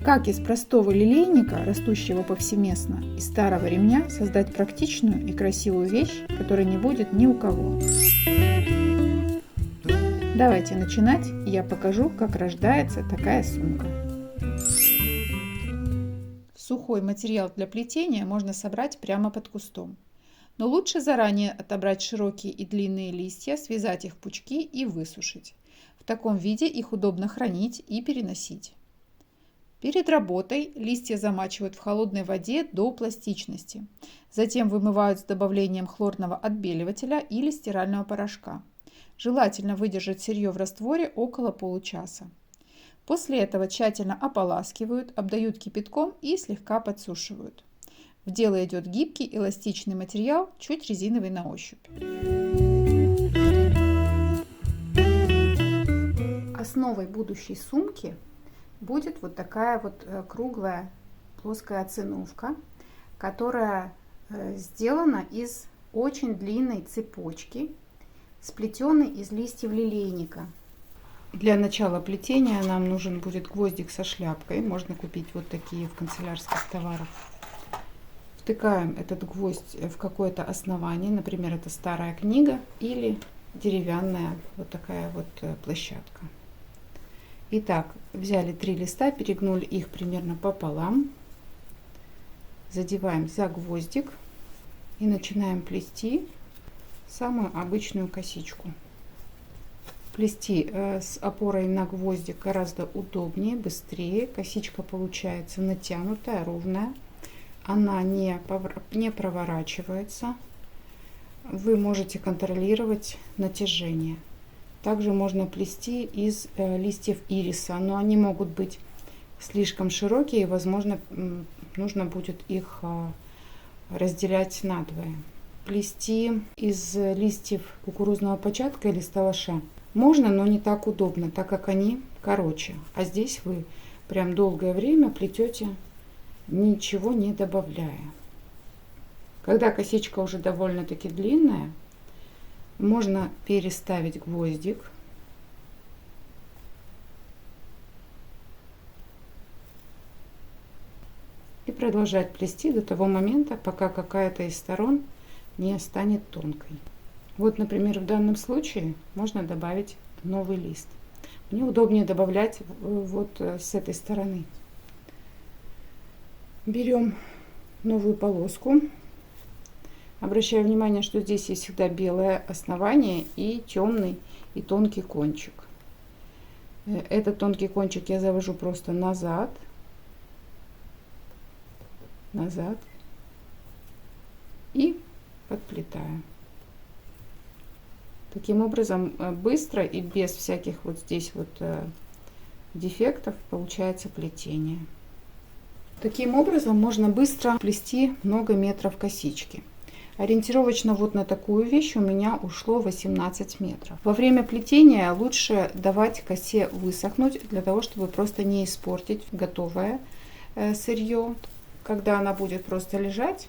Как из простого лилейника, растущего повсеместно, из старого ремня создать практичную и красивую вещь, которой не будет ни у кого. Давайте начинать, и я покажу, как рождается такая сумка. Сухой материал для плетения можно собрать прямо под кустом. Но лучше заранее отобрать широкие и длинные листья, связать их в пучки и высушить. В таком виде их удобно хранить и переносить. Перед работой листья замачивают в холодной воде до пластичности. Затем вымывают с добавлением хлорного отбеливателя или стирального порошка. Желательно выдержать сырье в растворе около получаса. После этого тщательно ополаскивают, обдают кипятком и слегка подсушивают. В дело идет гибкий эластичный материал, чуть резиновый на ощупь. Основой будущей сумки будет вот такая вот круглая плоская циновка, которая сделана из очень длинной цепочки, сплетенной из листьев лилейника. Для начала плетения нам нужен будет гвоздик со шляпкой. Можно купить вот такие в канцелярских товарах. Втыкаем этот гвоздь в какое-то основание, например, это старая книга или деревянная вот такая вот площадка. Итак, взяли 3 листа, перегнули их примерно пополам, задеваем за гвоздик и начинаем плести самую обычную косичку. Плести с опорой на гвоздик гораздо удобнее, быстрее. Косичка получается натянутая, ровная, она не проворачивается. Вы можете контролировать натяжение. Также можно плести из листьев ириса, но они могут быть слишком широкие, и, возможно, нужно будет их разделять надвое. Плести из листьев кукурузного початка или сталаша можно, но не так удобно, так как они короче. А здесь вы прям долгое время плетете, ничего не добавляя. Когда косичка уже довольно-таки длинная, можно переставить гвоздик и продолжать плести до того момента, пока какая-то из сторон не станет тонкой. Вот, например, в данном случае можно добавить новый лист. Мне удобнее добавлять вот с этой стороны. Берем новую полоску. Обращаю внимание, что здесь есть всегда белое основание и темный и тонкий кончик. Этот тонкий кончик я завожу просто назад, и подплетаю. Таким образом, быстро и без всяких вот здесь вот дефектов получается плетение. Таким образом можно быстро плести много метров косички. Ориентировочно вот на такую вещь у меня ушло 18 метров. Во время плетения лучше давать косе высохнуть, для того, чтобы просто не испортить готовое сырье. Когда она будет просто лежать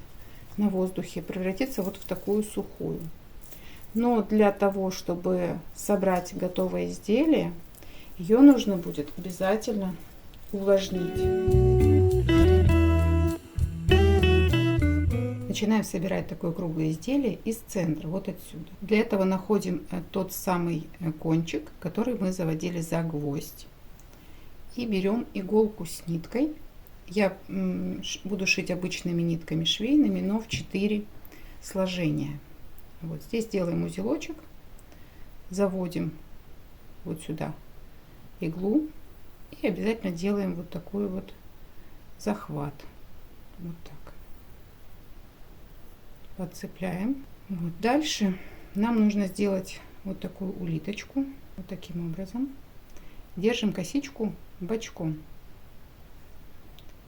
на воздухе, превратится вот в такую сухую. Но для того, чтобы собрать готовое изделие, ее нужно будет обязательно увлажнить. Начинаем собирать такое круглое изделие из центра, вот отсюда. Для этого находим тот самый кончик, который мы заводили за гвоздь. И берем иголку с ниткой. Я буду шить обычными нитками швейными, но в 4 сложения. Вот здесь делаем узелочек, заводим вот сюда иглу и обязательно делаем вот такой вот захват. Вот так. Подцепляем. Вот. Дальше нам нужно сделать вот такую улиточку. Вот таким образом. Держим косичку бочком.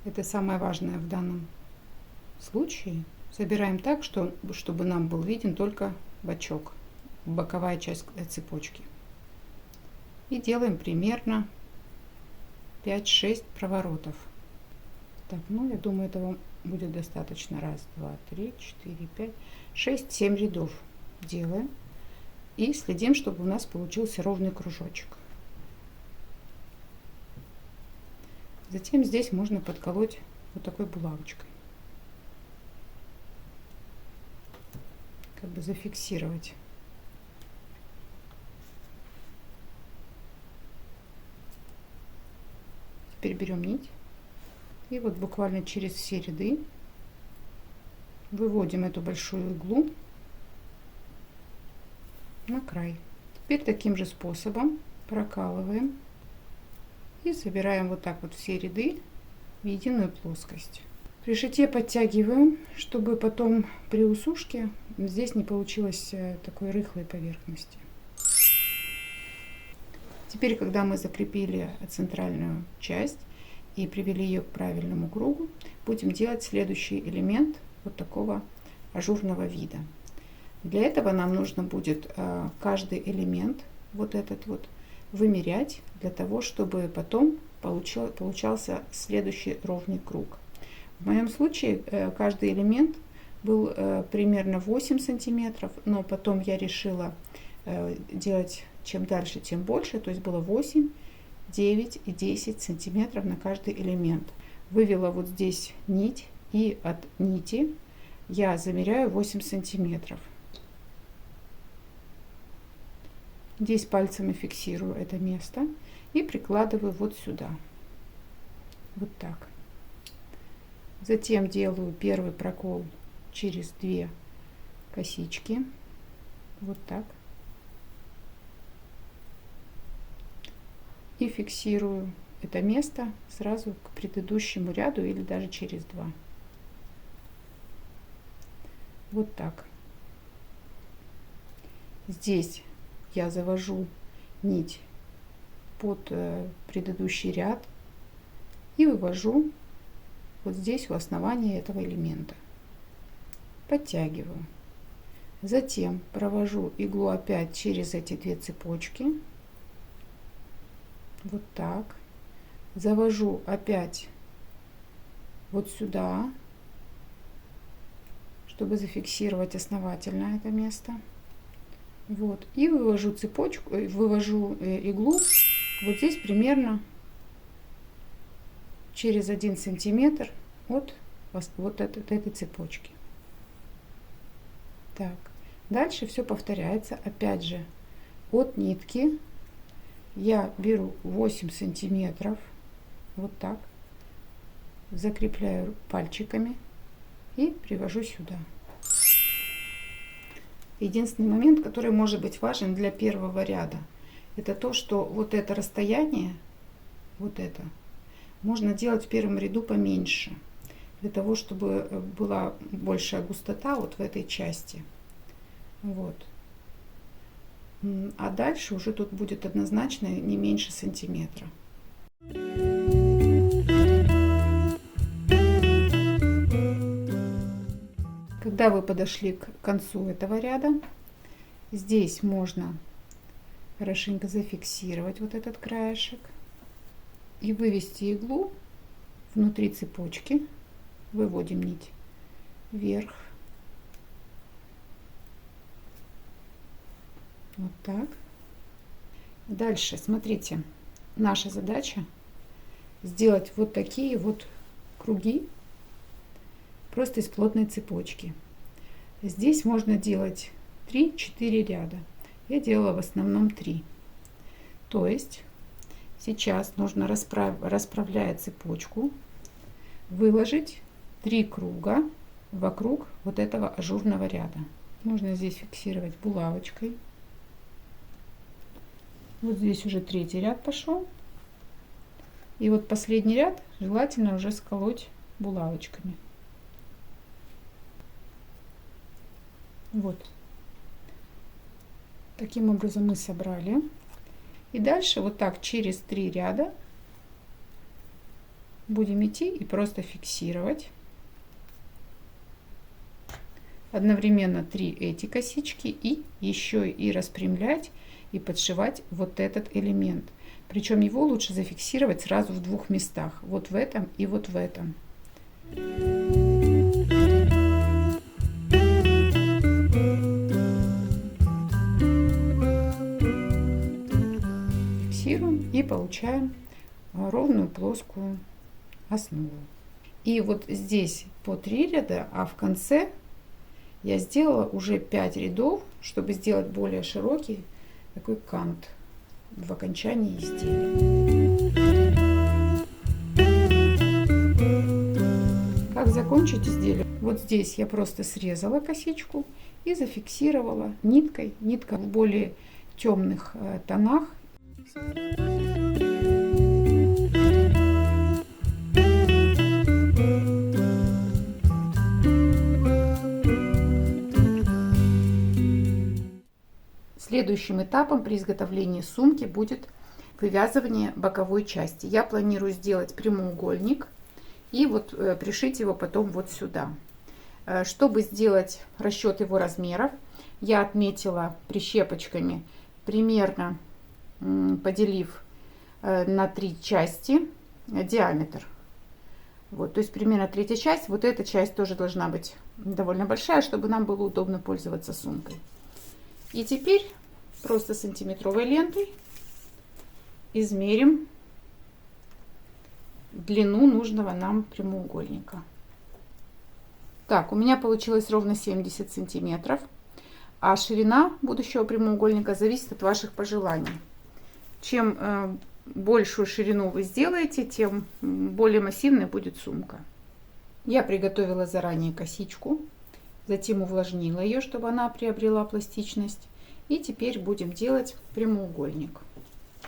Это самое важное в данном случае. Собираем так, чтобы нам был виден только бочок, боковая часть цепочки. И делаем примерно 5-6 проворотов. Так, ну я думаю, этого будет достаточно. 1, 2, 3, 4, 5, 6, 7 рядов делаем. И следим, чтобы у нас получился ровный кружочек. Затем здесь можно подколоть вот такой булавочкой, как бы зафиксировать. Теперь берем нить и вот буквально через все ряды выводим эту большую иглу на край. Теперь таким же способом прокалываем и собираем вот так вот все ряды в единую плоскость. При шитье подтягиваем, чтобы потом при усушке здесь не получилось такой рыхлой поверхности. Теперь, когда мы закрепили центральную часть и привели ее к правильному кругу, будем делать следующий элемент вот такого ажурного вида. Для этого нам нужно будет каждый элемент вот этот вот вымерять, для того, чтобы потом получался следующий ровный круг. В моем случае каждый элемент был примерно 8 сантиметров, но потом я решила делать чем дальше, тем больше, то есть было 8, 9 и 10 сантиметров на каждый элемент. Вывела вот здесь нить, и от нити я замеряю 8 сантиметров. Здесь пальцами фиксирую это место и прикладываю вот сюда. Вот так. Затем делаю первый прокол через 2 косички. Вот так. И фиксирую это место сразу к предыдущему ряду или даже через 2. Вот так. Здесь я завожу нить под предыдущий ряд и вывожу вот здесь у основания этого элемента. Подтягиваю. Затем провожу иглу опять через эти 2 цепочки. Вот так. Завожу опять вот сюда, чтобы зафиксировать основательно это место. Вот. И вывожу цепочку, вывожу иглу вот здесь примерно через 1 сантиметр от вот этой цепочки. Так. Дальше все повторяется. Опять же, от нитки я беру 8 сантиметров, вот так, закрепляю пальчиками и привожу сюда. Единственный момент, который может быть важен для первого ряда, это то, что вот это расстояние, вот это, можно делать в первом ряду поменьше, для того, чтобы была большая густота вот в этой части. Вот. А дальше уже тут будет однозначно не меньше сантиметра. Когда вы подошли к концу этого ряда, здесь можно хорошенько зафиксировать вот этот краешек и вывести иглу внутри цепочки. Выводим нить вверх. Вот так. Дальше, смотрите, наша задача сделать вот такие вот круги просто из плотной цепочки. Здесь можно делать 3-4 ряда. Я делала в основном 3. То есть сейчас нужно, расправляя цепочку, выложить 3 круга вокруг вот этого ажурного ряда. Можно здесь фиксировать булавочкой. Вот здесь уже 3-й ряд пошел. И вот последний ряд желательно уже сколоть булавочками. Вот. Таким образом мы собрали. И дальше вот так через 3 ряда будем идти и просто фиксировать. Одновременно 3 эти косички и еще и распрямлять и подшивать вот этот элемент. Причем его лучше зафиксировать сразу в 2 местах. Вот в этом и вот в этом. Фиксируем и получаем ровную плоскую основу. И вот здесь по 3 ряда, а в конце я сделала уже 5 рядов, чтобы сделать более широкий такой кант в окончании изделия. Как закончить изделие? Вот здесь я просто срезала косичку и зафиксировала ниткой. Нитка в более темных тонах. Следующим этапом при изготовлении сумки будет вывязывание боковой части. Я планирую сделать прямоугольник и вот пришить его потом вот сюда. Чтобы сделать расчет его размеров, я отметила прищепочками, примерно поделив на 3 части диаметр. Вот, то есть примерно 1/3 часть. Вот эта часть тоже должна быть довольно большая, чтобы нам было удобно пользоваться сумкой. И теперь просто сантиметровой лентой измерим длину нужного нам прямоугольника. Так, у меня получилось ровно 70 сантиметров, а ширина будущего прямоугольника зависит от ваших пожеланий. Чем большую ширину вы сделаете, тем более массивной будет сумка. Я приготовила заранее косичку, затем увлажнила ее, чтобы она приобрела пластичность. И теперь будем делать прямоугольник.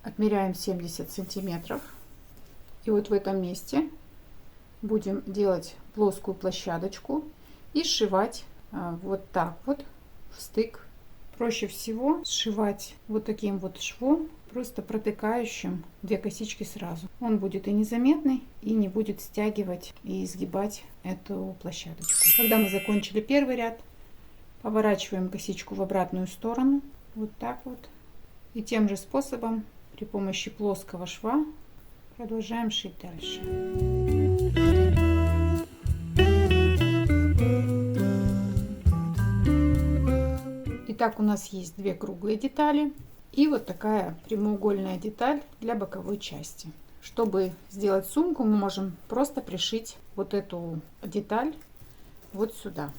Отмеряем 70 сантиметров. И вот в этом месте будем делать плоскую площадочку и сшивать вот так вот в стык. Проще всего сшивать вот таким вот швом, просто протыкающим 2 косички сразу. Он будет и незаметный, и не будет стягивать и изгибать эту площадочку. Когда мы закончили первый ряд, поворачиваем косичку в обратную сторону, вот так вот. И тем же способом при помощи плоского шва продолжаем шить дальше. Итак, у нас есть 2 круглые детали и вот такая прямоугольная деталь для боковой части. Чтобы сделать сумку, мы можем просто пришить вот эту деталь вот сюда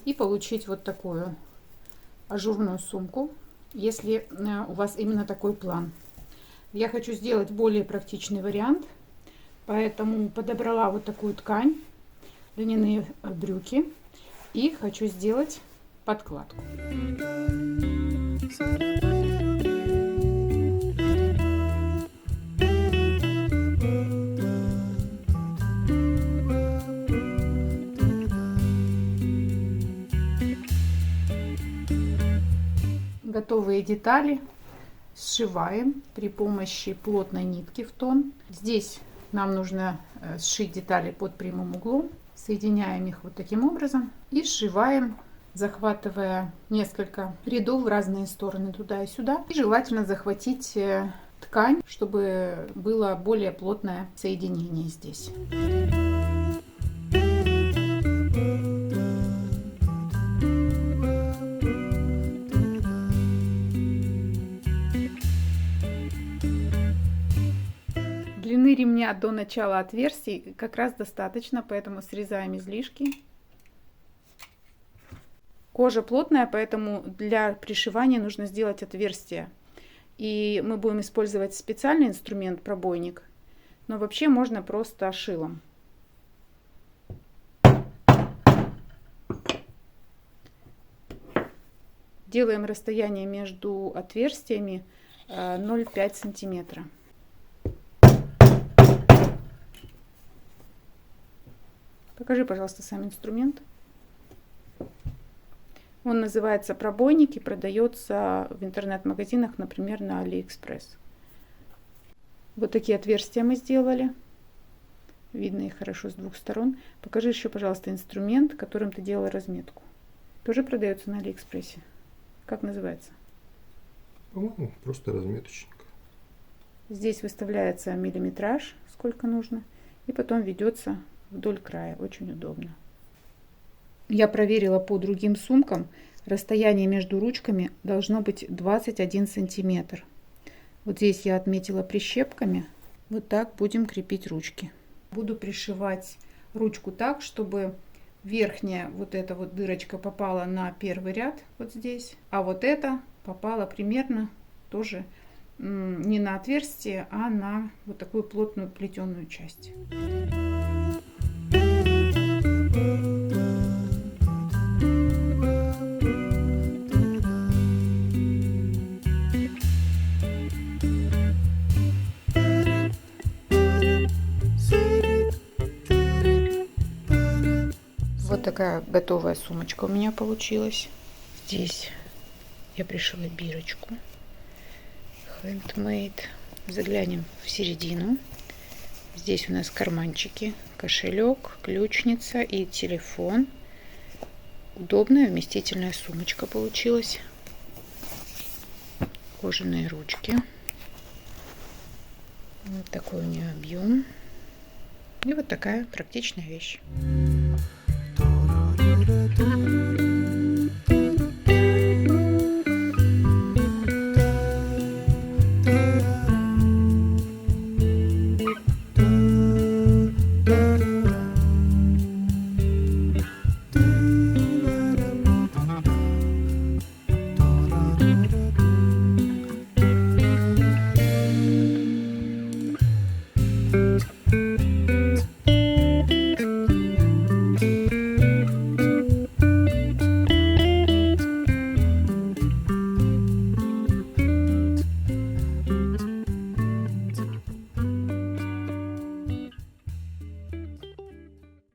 и получить вот такую ажурную сумку, если у вас именно такой план. Я хочу сделать более практичный вариант, поэтому подобрала вот такую ткань, льняные брюки, и хочу сделать подкладку. Готовые детали сшиваем при помощи плотной нитки в тон. Здесь нам нужно сшить детали под прямым углом. Соединяем их вот таким образом и сшиваем, захватывая несколько рядов в разные стороны туда и сюда. И желательно захватить ткань, чтобы было более плотное соединение здесь. Длины ремня до начала отверстий как раз достаточно, поэтому срезаем излишки. Кожа плотная, поэтому для пришивания нужно сделать отверстие. И мы будем использовать специальный инструмент, пробойник, но вообще можно просто шилом. Делаем расстояние между отверстиями 0,5 сантиметра. Покажи, пожалуйста, сам инструмент. Он называется пробойник и продается в интернет-магазинах, например, на AliExpress. Вот такие отверстия мы сделали. Видно их хорошо с двух сторон. Покажи еще, пожалуйста, инструмент, которым ты делала разметку. Тоже продается на AliExpress. Как называется? По-моему, просто разметочник. Здесь выставляется миллиметраж, сколько нужно, и потом ведется вдоль края. Очень удобно. Я проверила по другим сумкам. Расстояние между ручками должно быть 21 сантиметр. Вот здесь я отметила прищепками. Вот так будем крепить ручки. Буду пришивать ручку так, чтобы верхняя вот эта вот дырочка попала на первый ряд вот здесь, а вот эта попала примерно тоже не на отверстие, а на вот такую плотную плетеную часть. Вот такая готовая сумочка у меня получилась. Здесь я пришила бирочку handmade. Заглянем в середину. Здесь у нас карманчики, кошелек, ключница и телефон. Удобная вместительная сумочка получилась. Кожаные ручки. Вот такой у нее объем. И вот такая практичная вещь.